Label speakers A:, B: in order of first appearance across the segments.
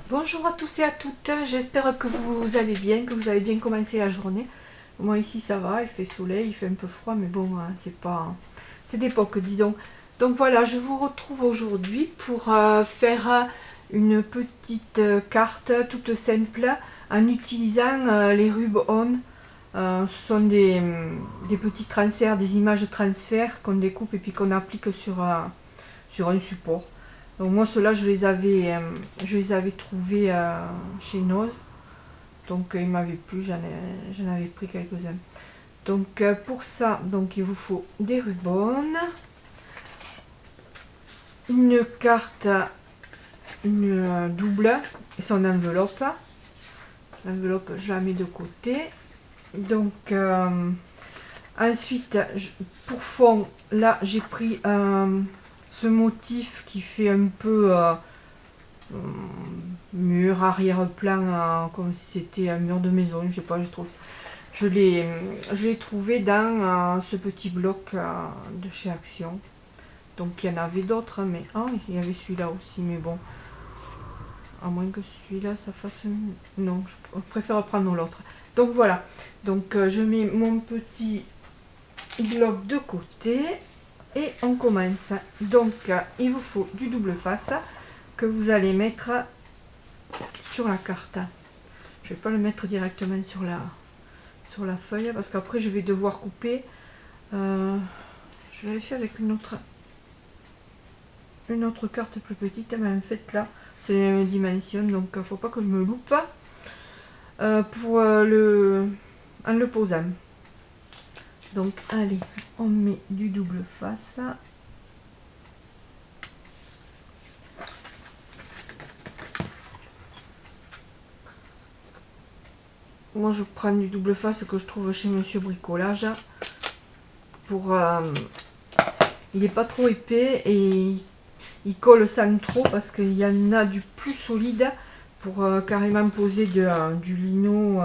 A: Bonjour à tous et à toutes, j'espère que vous allez bien, que vous avez bien commencé la journée. Moi ici ça va, il fait soleil, il fait un peu froid, mais bon, c'est pas... c'est d'époque, disons. Donc voilà, je vous retrouve aujourd'hui pour faire une petite carte toute simple en utilisant les rub-on. Ce sont des petits transferts, des images de transfert qu'on découpe et puis qu'on applique sur un support. Donc moi ceux-là je les avais trouvés chez Noz. Donc ils m'avaient plu, j'en avais pris quelques-uns. Donc pour ça, donc il vous faut des rubans, une carte, une double et son enveloppe. L'enveloppe je la mets de côté. Donc ensuite pour fond, là j'ai pris ce motif qui fait un peu mur arrière-plan, comme si c'était un mur de maison, je sais pas, je trouve je l'ai trouvé dans ce petit bloc de chez Action. Donc il y en avait d'autres, mais il y avait celui-là aussi, mais bon, à moins que celui-là ça fasse non, je préfère prendre l'autre. Donc voilà, donc je mets mon petit bloc de côté et on commence. Donc il vous faut du double face que vous allez mettre sur la carte. Je vais pas le mettre directement sur la feuille parce qu'après je vais devoir couper. Je l'avais fait avec une autre carte plus petite, mais en fait là c'est les mêmes dimensions, donc faut pas que je me loupe pour en le posant. Donc allez, on met du double face. Moi je prends du double face que je trouve chez Monsieur Bricolage pour il est pas trop épais et il colle sans trop, parce qu'il y en a du plus solide pour carrément poser du lino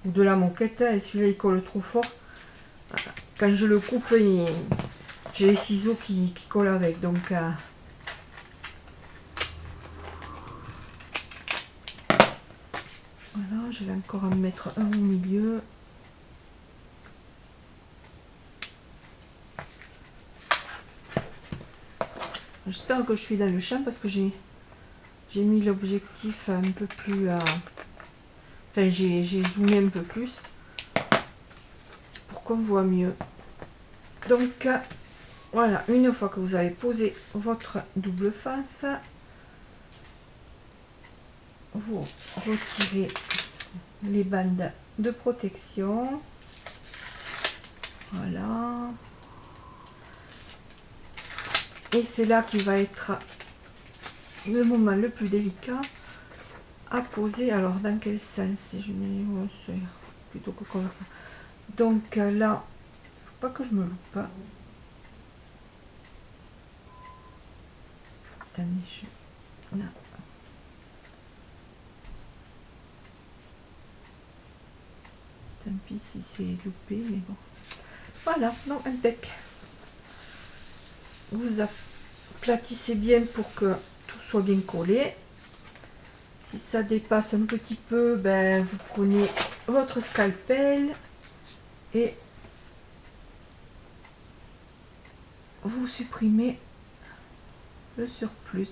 A: ou de la moquette, et celui-là il colle trop fort. Quand je le coupe, j'ai les ciseaux qui collent avec, donc voilà, je vais encore en mettre un au milieu. J'espère que je suis dans le champ parce que j'ai mis l'objectif un peu plus enfin j'ai zoomé un peu plus pour qu'on voit mieux. Donc voilà, une fois que vous avez posé votre double face, vous retirez les bandes de protection. Voilà. Et c'est là qui va être le moment le plus délicat à poser. Alors dans quel sens je mets plutôt que comme ça. Donc là, faut pas que je me loupe. Attendez, là. Tant pis si c'est loupé, mais bon. Voilà, donc impec. Vous aplatissez bien pour que tout soit bien collé. Si ça dépasse un petit peu, ben, vous prenez votre scalpel et vous supprimez le surplus.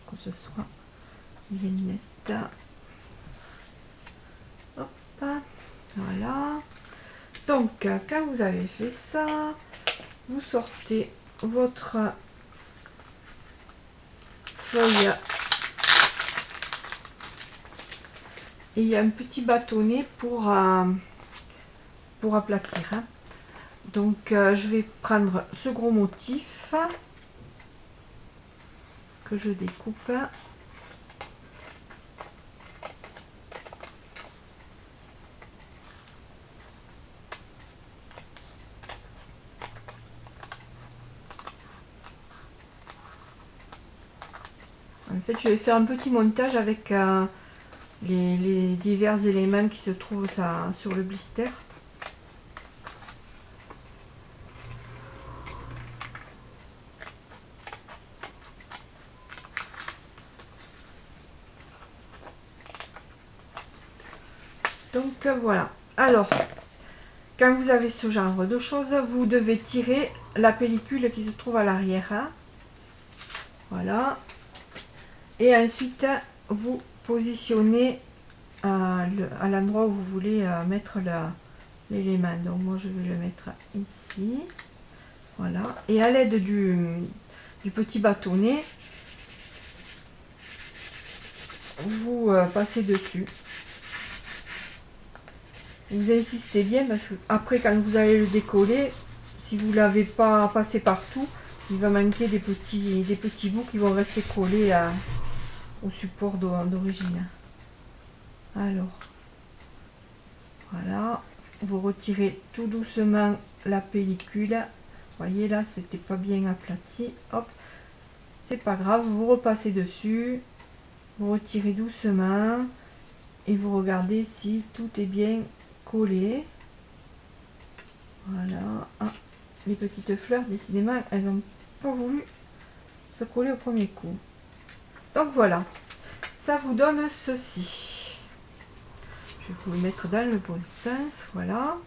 A: Que ce soit bien net. Hop, voilà. Donc, quand vous avez fait ça, vous sortez votre feuille et il y a un petit bâtonnet pour aplatir. Hein. Donc, je vais prendre ce gros motif que je découpe. En fait, je vais faire un petit montage avec les divers éléments qui se trouvent sur le blister. Donc voilà. Alors, quand vous avez ce genre de choses, vous devez tirer la pellicule qui se trouve à l'arrière. Hein. Voilà. Et ensuite, vous positionnez à l'endroit où vous voulez mettre l'élément. Donc moi, je vais le mettre ici. Voilà. Et à l'aide du petit bâtonnet, vous passez dessus. Vous insistez bien parce que après, quand vous allez le décoller, si vous ne l'avez pas passé partout, il va manquer des petits bouts qui vont rester collés au support d'origine. Alors, voilà, vous retirez tout doucement la pellicule. Vous voyez là, c'était pas bien aplati. Hop, c'est pas grave, vous repassez dessus, vous retirez doucement et vous regardez si tout est bien collé. Voilà. Ah, les petites fleurs, décidément, elles n'ont pas voulu se coller au premier coup. Donc voilà, ça vous donne ceci. Je vais vous le mettre dans le bon sens, voilà.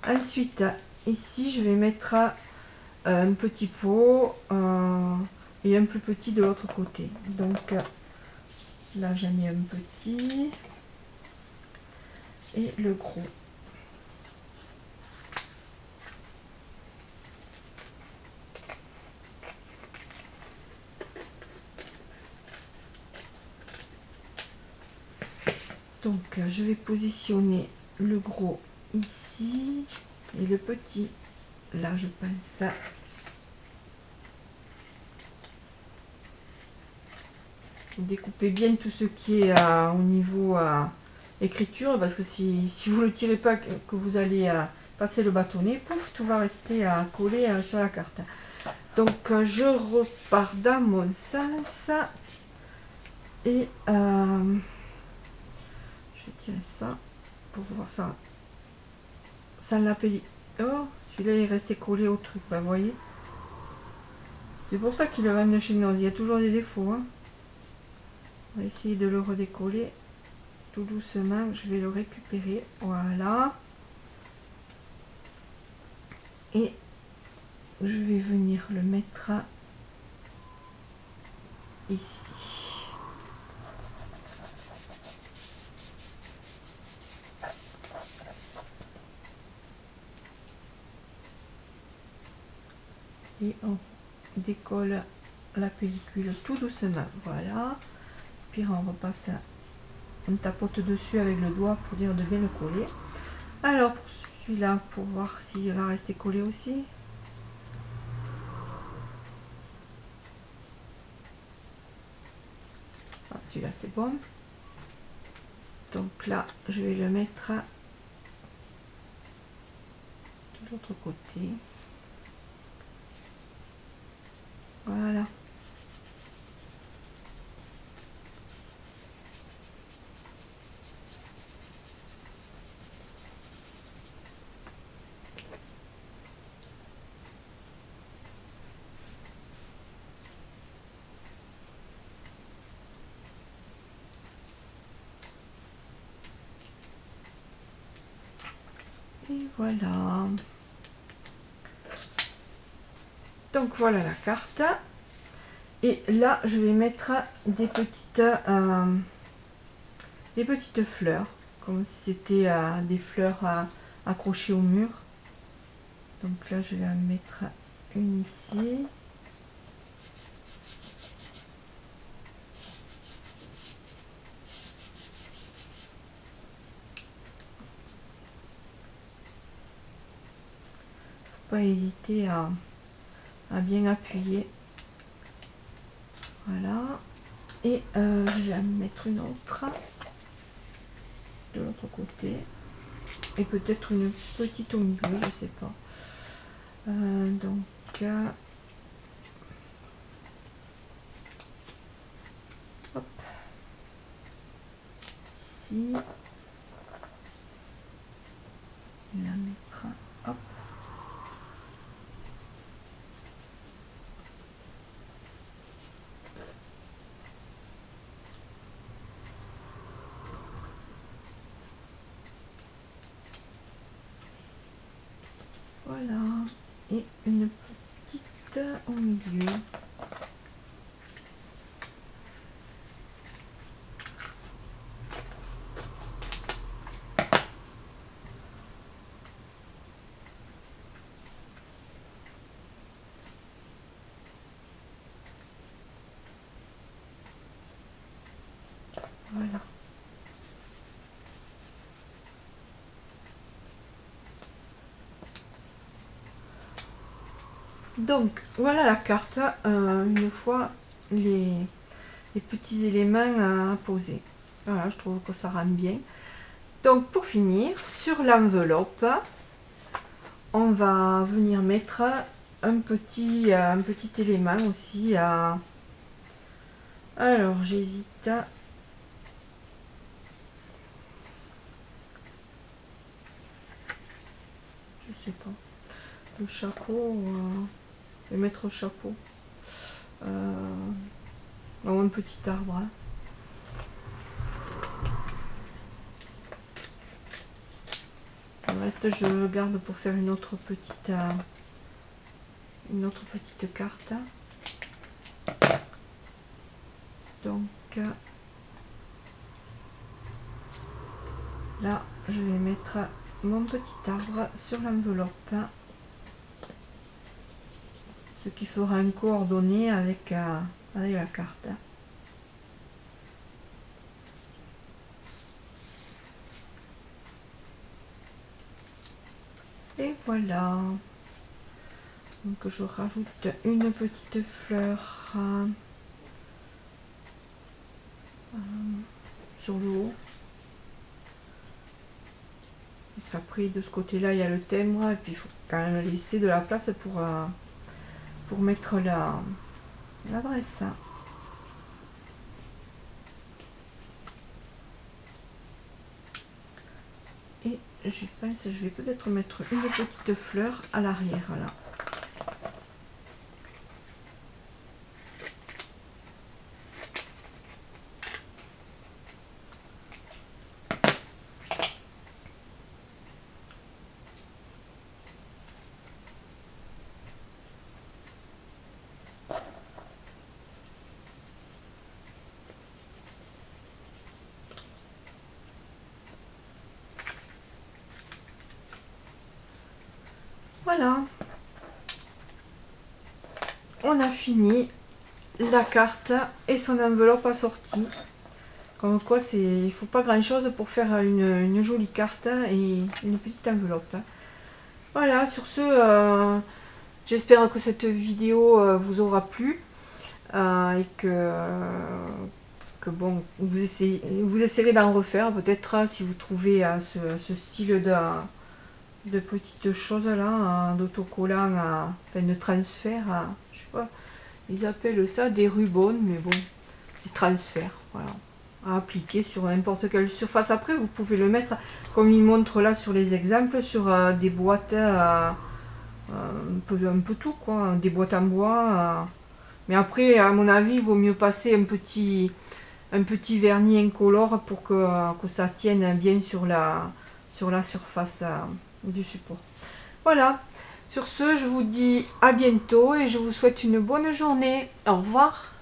A: Ensuite, ici, je vais mettre un petit pot et un plus petit de l'autre côté. Donc là, j'ai mis un petit et le gros. Donc je vais positionner le gros ici et le petit là, je pense. Vous découpez bien tout ce qui est au niveau écriture, parce que si vous ne le tirez pas, que vous allez passer le bâtonnet, pouf, tout va rester collé sur la carte. Donc je repars dans mon sens et je vais tirer ça pour voir ça sans la pellicule. Oh, celui-là est resté collé au truc, vous voyez. C'est pour ça qu'il le vendent chez nous, il y a toujours des défauts. Hein. On va essayer de le redécoller tout doucement, je vais le récupérer, voilà. Et je vais venir le mettre ici. Et on décolle la pellicule tout doucement, voilà. Puis on repasse, on tapote dessus avec le doigt pour dire de bien le coller. Alors pour celui-là, pour voir s'il va rester collé aussi. Ah, celui-là c'est bon. Donc là, je vais le mettre de l'autre côté. Voilà. Et voilà. Donc voilà la carte. Et là, je vais mettre des petites fleurs, comme si c'était des fleurs accrochées au mur. Donc là, je vais en mettre une ici. Faut pas hésiter à bien appuyer. Voilà. Et je vais en mettre une autre de l'autre côté. Et peut-être une petite au milieu, je sais pas. Donc ici. Je vais la mettre, hop. Voilà, et une petite au milieu. Voilà. Donc voilà la carte, une fois les petits éléments à poser. Voilà, je trouve que ça rend bien. Donc pour finir, sur l'enveloppe, on va venir mettre un petit élément aussi à... Alors j'hésite. Je sais pas. Le chapeau, je vais mettre au chapeau. Ou un petit arbre. Hein. Le reste je le garde pour faire une autre petite carte. Donc là je vais mettre mon petit arbre sur l'enveloppe, ce qui fera un coordonné avec la carte. Et voilà. Donc je rajoute une petite fleur sur le haut. Parce qu'après de ce côté là il y a le timbre et puis il faut quand même laisser de la place pour mettre l'adresse. Et je pense que je vais peut-être mettre une petite fleur à l'arrière là. Voilà, on a fini la carte et son enveloppe assortie. Comme quoi, il ne faut pas grand chose pour faire une jolie carte et une petite enveloppe. Voilà, sur ce, j'espère que cette vidéo vous aura plu et que bon, vous essayerez d'en refaire peut-être si vous trouvez ce style de petites choses là, d'autocollants, enfin de transfert, je sais pas, ils appellent ça des rubans, mais bon, c'est transfert, voilà, à appliquer sur n'importe quelle surface. Après vous pouvez le mettre comme il montre là sur les exemples sur des boîtes, un peu tout quoi, des boîtes en bois, mais après à mon avis il vaut mieux passer un petit vernis incolore pour que ça tienne bien sur la surface du support. Voilà, sur ce je vous dis à bientôt et je vous souhaite une bonne journée. Au revoir.